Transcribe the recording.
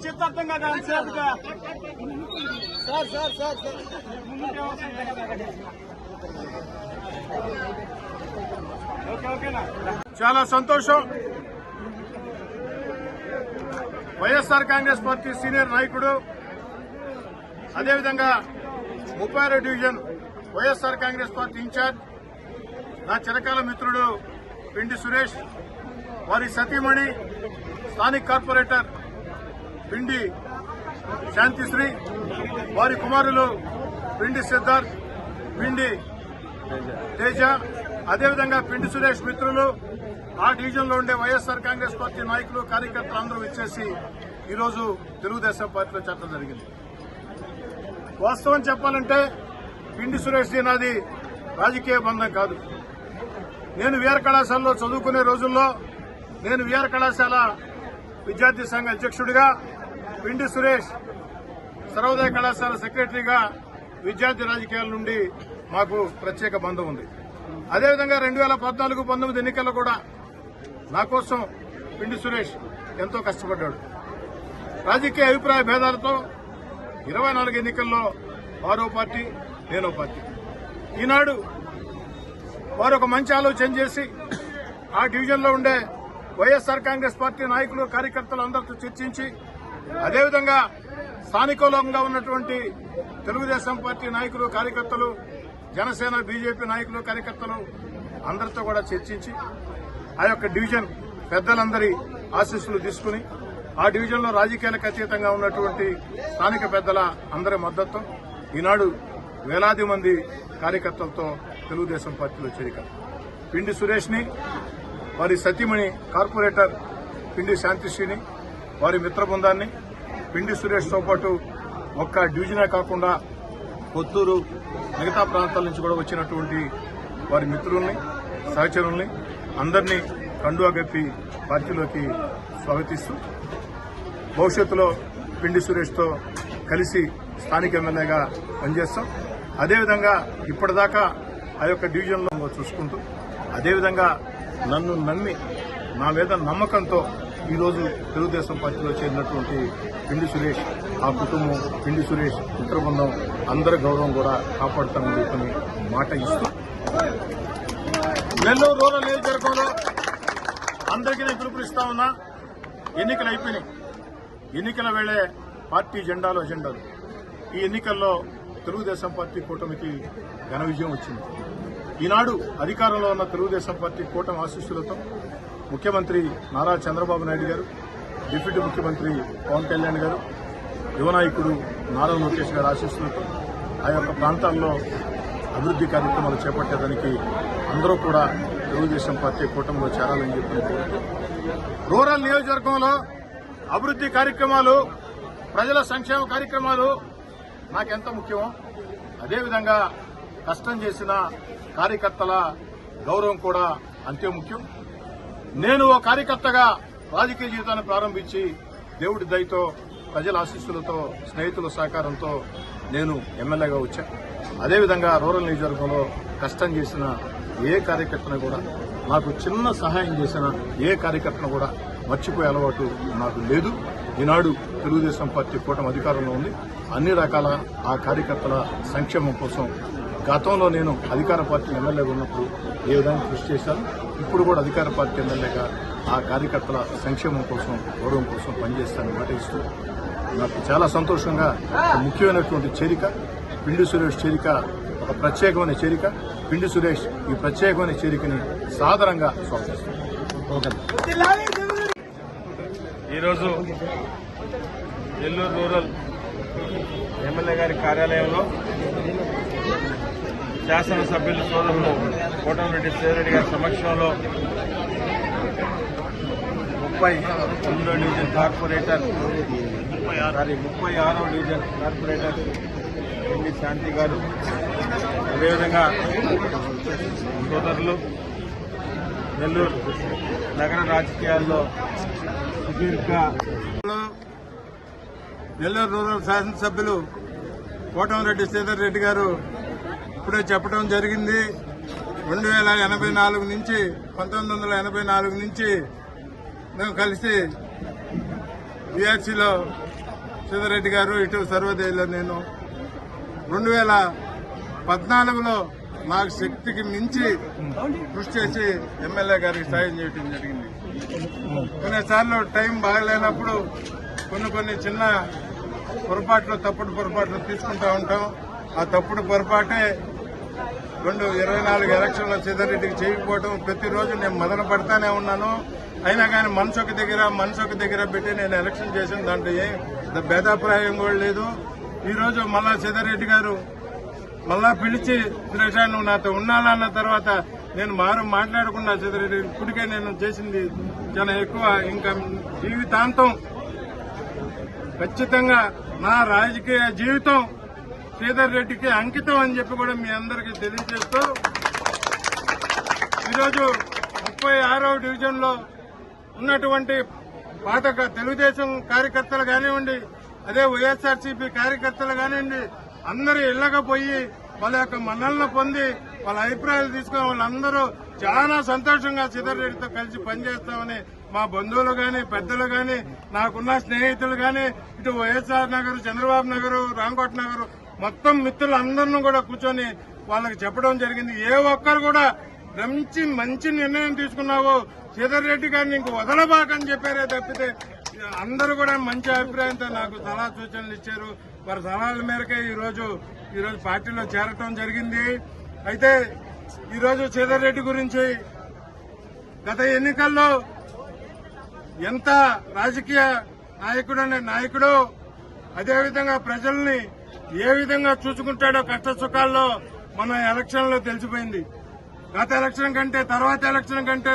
చెప్తే అర్థం కదా సార్ చాలా సంతోషం. వైఎస్ఆర్ కాంగ్రెస్ పార్టీ సీనియర్ నాయకుడు, అదేవిధంగా 36 division YSR Congress party incharge నా చిరకాల మిత్రుడు పిండి సురేష్, వారి సతీమణి స్థానిక కార్పొరేటర్ పిండి శాంతిశ్రీ, వారి కుమారులు పిండి సిద్ధార్థ్, పిండి తేజ, అదేవిధంగా పిండి సురేష్ మిత్రులు, ఆ డివిజన్ లో ఉండే వైఎస్ఆర్ కాంగ్రెస్ పార్టీ నాయకులు, కార్యకర్తలు అందరూ ఇచ్చేసి ఈరోజు తెలుగుదేశం పార్టీలో చేరడం జరిగింది. వాస్తవం చెప్పాలంటే పిండి సురేష్ జీ నాది రాజకీయ బంధం కాదు. నేను విఆర్ కళాశాలలో చదువుకునే రోజుల్లో నేను విఆర్ కళాశాల విద్యార్థి సంఘ అధ్యక్షుడిగా, పిండి సురేష్ సర్వోదయ కళాశాల సెక్రటరీగా విద్యార్థి రాజకీయాల నుండి మాకు ప్రత్యేక బంధం ఉంది. అదేవిధంగా 2014-19 ఎన్నికల్లో కూడా నా కోసం పిండి సురేష్ ఎంతో కష్టపడ్డాడు. రాజకీయ అభిప్రాయ భేదాలతో 24 ఎన్నికల్లో వారో పార్టీ, నేనో పార్టీ. ఈనాడు వారు ఒక మంచి ఆలోచన చేసి ఆ డివిజన్లో ఉండే వైఎస్ఆర్ కాంగ్రెస్ పార్టీ నాయకులు, కార్యకర్తలు అందరితో చర్చించి, అదేవిధంగా స్థానికంగా ఉన్నటువంటి తెలుగుదేశం పార్టీ నాయకులు, కార్యకర్తలు, జనసేన, బీజేపీ నాయకులు, కార్యకర్తలు అందరితో కూడా చర్చించి ఆ యొక్క డివిజన్ పెద్దలందరి ఆశీస్సులు తీసుకుని ఆ డివిజన్లో రాజకీయాలకు అతీతంగా ఉన్నటువంటి స్థానిక పెద్దల అందరి మద్దతు ఈనాడు వేలాది మంది కార్యకర్తలతో తెలుగుదేశం పార్టీలో చేరిక. పిండి సురేష్ ని, వారి సతీమణి కార్పొరేటర్ పిండి శాంతిశ్రీని, వారి మిత్ర బృందాన్ని, పిండి సురేష్తో పాటు ఒక్క డివిజనే కాకుండా కొత్తూరు, మిగతా ప్రాంతాల నుంచి కూడా వచ్చినటువంటి వారి మిత్రుల్ని, సహచరుల్ని అందరినీ కండువా కప్పి పార్టీలోకి స్వాగతిస్తూ భవిష్యత్తులో పిండి సురేష్తో కలిసి స్థానిక ఎమ్మెల్యేగా పనిచేస్తాం. అదేవిధంగా ఇప్పటిదాకా ఆ యొక్క డివిజన్లో చూసుకుంటూ, అదేవిధంగా నన్ను నమ్మి నా మీద నమ్మకంతో ఈరోజు తెలుగుదేశం పార్టీలో చేరినటువంటి పిండి సురేష్, ఆ కుటుంబం, పిండి సురేష్ మిత్ర బృందం అందరి గౌరవం కూడా కాపాడుతామని చెప్పని మాట ఇస్తూ, నెల్లూరు రూరల్ నియోజకవర్గంలో అందరికీ నేను పిలుపునిస్తా ఉన్నా. ఎన్నికలు అయిపోయినాయి. ఎన్నికల వేళే పార్టీ జెండాలు, అజెండాలు. ఈ ఎన్నికల్లో తెలుగుదేశం పార్టీ కూటమికి ఘన విజయం వచ్చింది. ఈనాడు అధికారంలో ఉన్న తెలుగుదేశం పార్టీ కూటమి ఆశీస్సులతో ముఖ్యమంత్రి నారా చంద్రబాబు నాయుడు గారు, డిప్యూటీ ముఖ్యమంత్రి పవన్ కళ్యాణ్ గారు, యువనాయకుడు నారా లోకేష్ గారి ఆశీస్సులతో ఆ యొక్క ప్రాంతాల్లో అభివృద్ది కార్యక్రమాలు చేపట్టేదానికి అందరూ కూడా తెలుగుదేశం పార్టీ కూటమిలో చేరాలని చెప్పి రూరల్ నియోజకవర్గంలో అభివృద్ది కార్యక్రమాలు, ప్రజల సంక్షేమ కార్యక్రమాలు నాకెంత ముఖ్యమో అదేవిధంగా కష్టం చేసిన కార్యకర్తల గౌరవం కూడా అంతే ముఖ్యం. నేను ఓ కార్యకర్తగా రాజకీయ జీవితాన్ని ప్రారంభించి దేవుడి దయతో, ప్రజల ఆశీస్సులతో, స్నేహితుల సహకారంతో నేను ఎమ్మెల్యేగా వచ్చా. అదేవిధంగా రూరల్ నియోజకవర్గంలో కష్టం చేసిన ఏ కార్యకర్తను కూడా, నాకు చిన్న సహాయం చేసిన ఏ కార్యకర్తను కూడా మర్చిపోయే అలవాటు నాకు లేదు. ఈనాడు తెలుగుదేశం పార్టీ కూటమి అధికారంలో ఉంది. అన్ని రకాల ఆ కార్యకర్తల సంక్షేమం కోసం గతంలో నేను అధికార పార్టీ ఎమ్మెల్యేగా ఉన్నప్పుడు ఏ విధంగా కృషి చేశాను, ఇప్పుడు కూడా అధికార పార్టీ ఎమ్మెల్యేగా ఆ కార్యకర్తల సంక్షేమం కోసం, గౌరవం కోసం పనిచేస్తానని మాట ఇస్తూ నాకు చాలా సంతోషంగా ముఖ్యమైనటువంటి చేరిక పిండి సురేష్ చేరిక, ఒక ప్రత్యేకమైన చేరిక. పిండి సురేష్ ఈ ప్రత్యేకమైన చేరికని సాదరంగా స్వాగతిస్తున్నాను. ఈరోజు నెల్లూరు రూరల్ ఎమ్మెల్యే గారి కార్యాలయంలో శాసనసభ్యులు సోదరులు కోటమిరెడ్డి శివరెడ్డి గారి సమక్షంలో 39వ డివిజన్ కార్పొరేటర్ 36వ డివిజన్ కార్పొరేటర్ ఎండి శాంతి గారు, అదేవిధంగా సోదరులు, నెల్లూరు నగర రాజకీయాల్లో సుదీర్ఘ నెల్లూరు రూరల్ శాసనసభ్యులు కోటమిరెడ్డి శ్రీధర్ రెడ్డి గారు ఇప్పుడే చెప్పడం జరిగింది. 1984 నుంచి 1984 నుంచి మేము కలిసి బీఆర్సీలో శ్రీధర్ రెడ్డి గారు, ఇటు సర్వోదయలో నేను 2014లో నాకు శక్తికి మించి కృషి చేసి ఎమ్మెల్యే గారికి సాయం చేయడం జరిగింది. కొన్నిసార్లు టైం బాగలేనప్పుడు కొన్ని చిన్న పొరపాట్లు, తప్పుడు పొరపాట్లు తీసుకుంటా ఉంటాం. ఆ తప్పుడు పొరపాటే 2024 ఎలక్షన్లో శ్రీధర్ రెడ్డికి చేయకపోవడం. ప్రతిరోజు నేను మొదలు పడతానే ఉన్నాను. అయినా కానీ మనసొక దగ్గర పెట్టి నేను ఎలక్షన్ చేసిన దాంట్లో ఏ భేదాభిప్రాయం కూడా లేదు. ఈ రోజు మళ్ళా శ్రీధర్ రెడ్డి గారు మళ్ళా పిలిచి, సురేష్ నువ్వు నాతో ఉన్నానన్న తర్వాత నేను మాట్లాడకుండా శ్రీధర్ రెడ్డి ఇప్పటికే నేను చేసింది చాలా ఎక్కువ. ఇంకా జీవితాంతం ఖచ్చితంగా నా రాజకీయ జీవితం శ్రీధర్ రెడ్డికి అంకితం అని చెప్పి కూడా మీ అందరికీ తెలియజేస్తూ, ఈరోజు 36వ డివిజన్లో ఉన్నటువంటి పాత తెలుగుదేశం కార్యకర్తలు కానివ్వండి, అదే వైఎస్ఆర్సీపీ కార్యకర్తలు కానివ్వండి, అందరూ ఇళ్లకపోయి వాళ్ళ యొక్క మన్నలను పొంది వాళ్ళ అభిప్రాయాలు తీసుకుని వాళ్ళందరూ చాలా సంతోషంగా శ్రీధర్ రెడ్డితో కలిసి పనిచేస్తామని మా బంధువులు గాని, పెద్దలు గాని, నాకున్న స్నేహితులు గాని, ఇటు వైఎస్ఆర్ నగర్, చంద్రబాబు నగర్, రాంకోట నగర్ మొత్తం మిత్రులందరినీ కూడా కూర్చొని వాళ్ళకి చెప్పడం జరిగింది. ఏ ఒక్కరు కూడా మంచి నిర్ణయం తీసుకున్నావో శ్రీధర్ రెడ్డి గారిని ఇంక వదలబాకని చెప్పారే తప్పితే అందరూ కూడా మంచి అభిప్రాయంతో నాకు సలహా సూచనలు ఇచ్చారు. వారి సలహాల మేరకే ఈరోజు పార్టీలో చేరటం జరిగింది. అయితే ఈరోజు శ్రీధర్ రెడ్డి గురించి గత ఎన్నికల్లో ఎంత రాజకీయ నాయకుడు అదేవిధంగా ప్రజల్ని ఏ విధంగా చూసుకుంటాడో కష్ట సుఖాల్లో మన ఎలక్షన్ లో తెలిసిపోయింది. గత ఎలక్షన్ కంటే తర్వాత ఎలక్షన్ కంటే